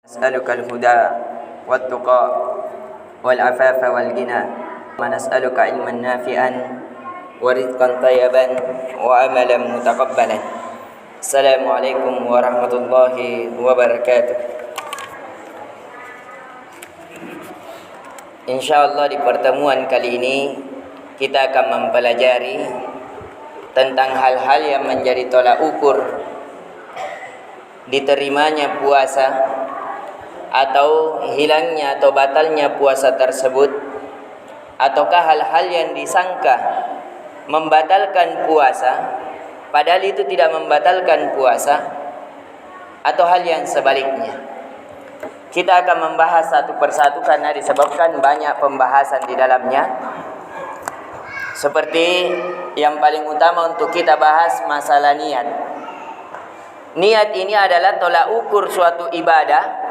نسألك الهدى والتقى والعفاف والغنى ونسألك علما نافعا ورزقا طيبا وعملا متقبلا. السلام عليكم ورحمة الله وبركاته. InsyaAllah di pertemuan kali ini kita akan mempelajari tentang hal-hal yang menjadi tolak ukur diterimanya puasa atau hilangnya atau batalnya puasa tersebut, ataukah hal-hal yang disangka membatalkan puasa padahal itu tidak membatalkan puasa, atau hal yang sebaliknya. Kita akan membahas satu persatu karena disebabkan banyak pembahasan di dalamnya. Seperti yang paling utama untuk kita bahas masalah niat. Niat ini adalah tolak ukur suatu ibadah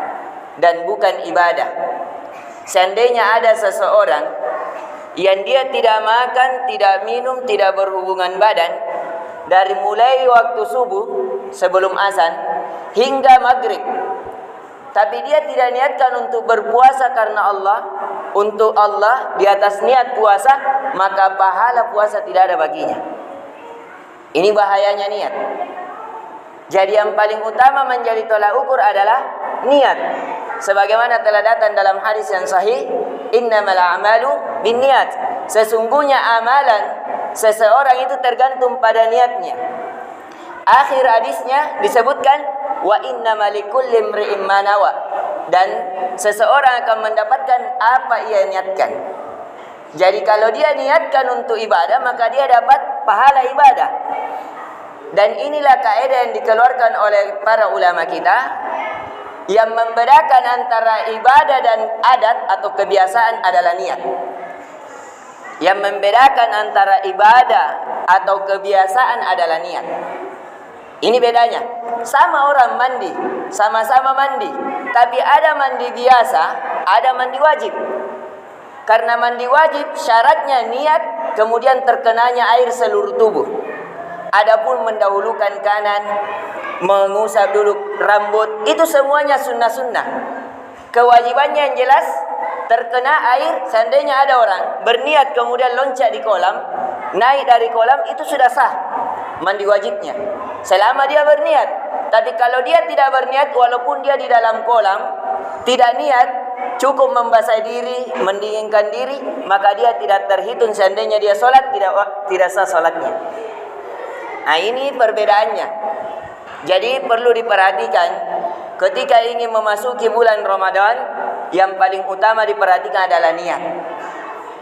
dan bukan ibadah. Seandainya ada seseorang yang dia tidak makan, tidak minum, tidak berhubungan badan dari mulai waktu subuh sebelum azan hingga maghrib, tapi dia tidak niatkan untuk berpuasa karena Allah, untuk Allah di atas niat puasa, maka pahala puasa tidak ada baginya. Ini bahayanya niat. Jadi yang paling utama menjadi tolak ukur adalah niat. Sebagaimana telah datang dalam hadis yang sahih, innamal a'malu binniyat. Sesungguhnya amalan seseorang itu tergantung pada niatnya. Akhir hadisnya disebutkan wa innamal likulli imri'in ma nawa. Dan seseorang akan mendapatkan apa ia niatkan. Jadi kalau dia niatkan untuk ibadah, maka dia dapat pahala ibadah. Dan inilah kaidah yang dikeluarkan oleh para ulama kita yang membedakan antara ibadah dan adat atau kebiasaan adalah niat. Yang membedakan antara ibadah atau kebiasaan adalah niat. Ini bedanya. Sama orang mandi, sama-sama mandi, tapi ada mandi biasa, ada mandi wajib. Karena mandi wajib syaratnya niat, kemudian terkenanya air seluruh tubuh. Adapun mendahulukan kanan, mengusap dulu rambut, itu semuanya sunnah-sunnah. Kewajibannya yang jelas, terkena air, seandainya ada orang berniat kemudian loncat di kolam, naik dari kolam, itu sudah sah mandi wajibnya, selama dia berniat. Tapi kalau dia tidak berniat, walaupun dia di dalam kolam, tidak niat, cukup membasahi diri, mendinginkan diri, maka dia tidak terhitung. Seandainya dia sholat, tidak sah sholatnya. Nah, ini perbedaannya. Jadi perlu diperhatikan ketika ingin memasuki bulan Ramadan, yang paling utama diperhatikan adalah niat.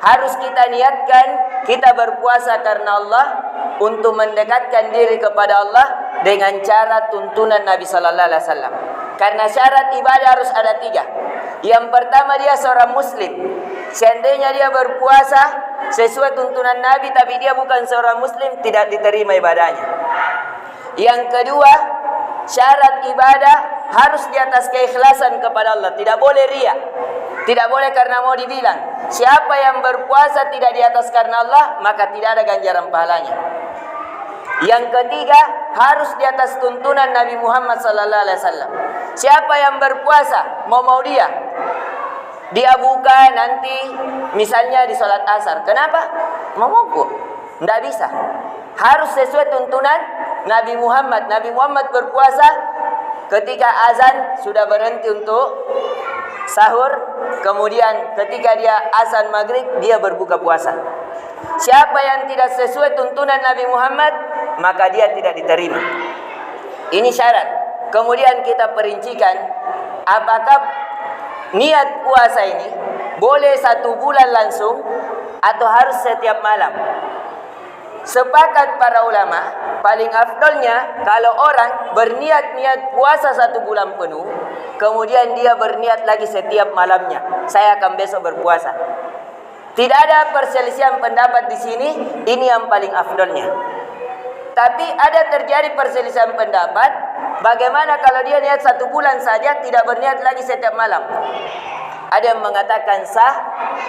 Harus kita niatkan kita berpuasa karena Allah, untuk mendekatkan diri kepada Allah dengan cara tuntunan Nabi sallallahu alaihi wasallam. Karena syarat ibadah harus ada 3. Yang pertama, dia seorang muslim. Seandainya dia berpuasa sesuai tuntunan Nabi tapi dia bukan seorang muslim, tidak diterima ibadahnya. Yang kedua, syarat ibadah harus di atas keikhlasan kepada Allah. Tidak boleh riya. Tidak boleh karena mau dibilang. Siapa yang berpuasa tidak di atas karena Allah, maka tidak ada ganjaran pahalanya. Yang ketiga, harus di atas tuntunan Nabi Muhammad sallallahu alaihi wasallam. Siapa yang berpuasa mau dia buka nanti misalnya di sholat asar. Kenapa? Mogok. Tidak bisa. Harus sesuai tuntunan Nabi Muhammad. Nabi Muhammad berpuasa ketika azan sudah berhenti untuk sahur. Kemudian ketika dia azan maghrib, dia berbuka puasa. Siapa yang tidak sesuai tuntunan Nabi Muhammad, maka dia tidak diterima. Ini syarat. Kemudian kita perincikan apakah niat puasa ini boleh 1 bulan langsung atau harus setiap malam. Sepakat para ulama, paling afdolnya kalau orang berniat puasa 1 bulan penuh, kemudian dia berniat lagi setiap malamnya, saya akan besok berpuasa. Tidak ada perselisihan pendapat di sini, ini yang paling afdolnya. Tapi ada terjadi perselisihan pendapat, bagaimana kalau dia niat 1 bulan saja, tidak berniat lagi setiap malam. Ada yang mengatakan sah,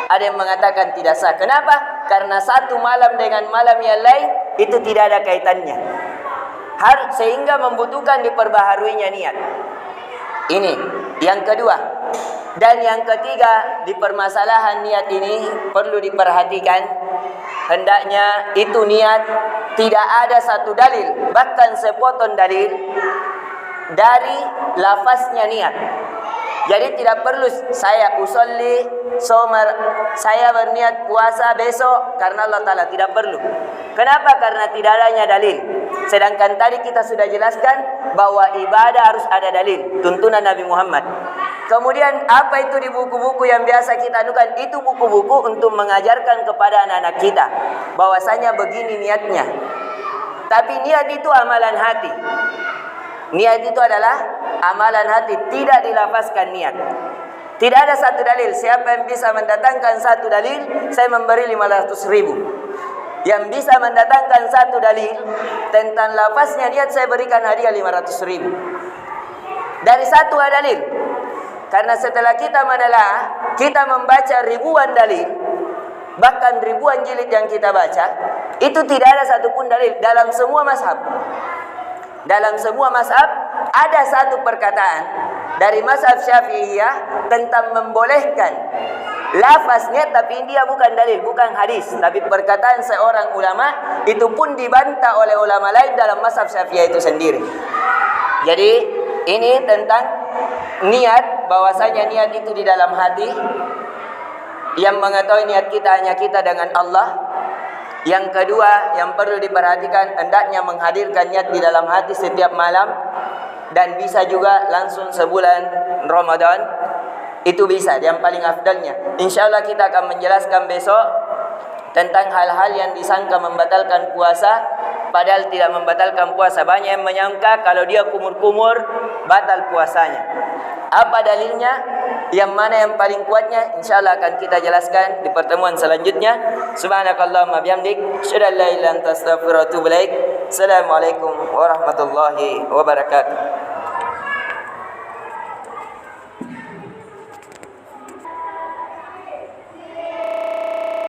ada yang mengatakan tidak sah. Kenapa? Karena 1 malam dengan malam yang lain itu tidak ada kaitannya. Sehingga membutuhkan diperbaharuinya niat. Ini Yang kedua dan yang ketiga, di permasalahan niat ini perlu diperhatikan, hendaknya itu niat tidak ada satu dalil, bahkan sepotong dalil dari lafaznya niat. Jadi tidak perlu saya usolli somar, saya berniat puasa besok karena Allah Ta'ala, tidak perlu. Kenapa? Karena tidak adanya dalil. Sedangkan tadi kita sudah jelaskan bahwa ibadah harus ada dalil, tuntunan Nabi Muhammad. Kemudian apa itu di buku-buku yang biasa kita anukan? Itu buku-buku untuk mengajarkan kepada anak-anak kita bahwasanya begini niatnya. Tapi niat itu amalan hati. Niat itu adalah amalan hati, tidak dilafazkan niat. Tidak ada satu dalil. Siapa yang bisa mendatangkan satu dalil, saya memberi 500.000. Yang bisa mendatangkan satu dalil tentang lafaznya niat, saya berikan hadiah 500.000. Dari satu dalil. Karena setelah kita menelaah, kita membaca ribuan dalil, bahkan ribuan jilid yang kita baca, itu tidak ada satupun dalil dalam semua mazhab. Dalam semua mazhab ada satu perkataan dari mazhab Syafi'iyah tentang membolehkan lafaznya, tapi dia bukan dalil, bukan hadis, tapi perkataan seorang ulama, itu pun dibantah oleh ulama lain dalam mazhab Syafi'iyah itu sendiri. Jadi ini tentang niat, bahwasanya niat itu di dalam hati. Yang mengetahui niat kita hanya kita dengan Allah. Yang kedua yang perlu diperhatikan, hendaknya menghadirkan niat di dalam hati setiap malam, dan bisa juga langsung sebulan Ramadan. Itu bisa, yang paling afdalnya. InsyaAllah kita akan menjelaskan besok tentang hal-hal yang disangka membatalkan puasa, padahal tidak membatalkan puasa. Banyak yang menyangka kalau dia kumur-kumur batal puasanya. Apa dalilnya? Yang mana yang paling kuatnya? InsyaAllah akan kita jelaskan di pertemuan selanjutnya. Subhanakallahumma bihamdik, asyhadu an la ilaha illa anta, astaghfiruka wa atubu ilaik. Assalamualaikum warahmatullahi wabarakatuh.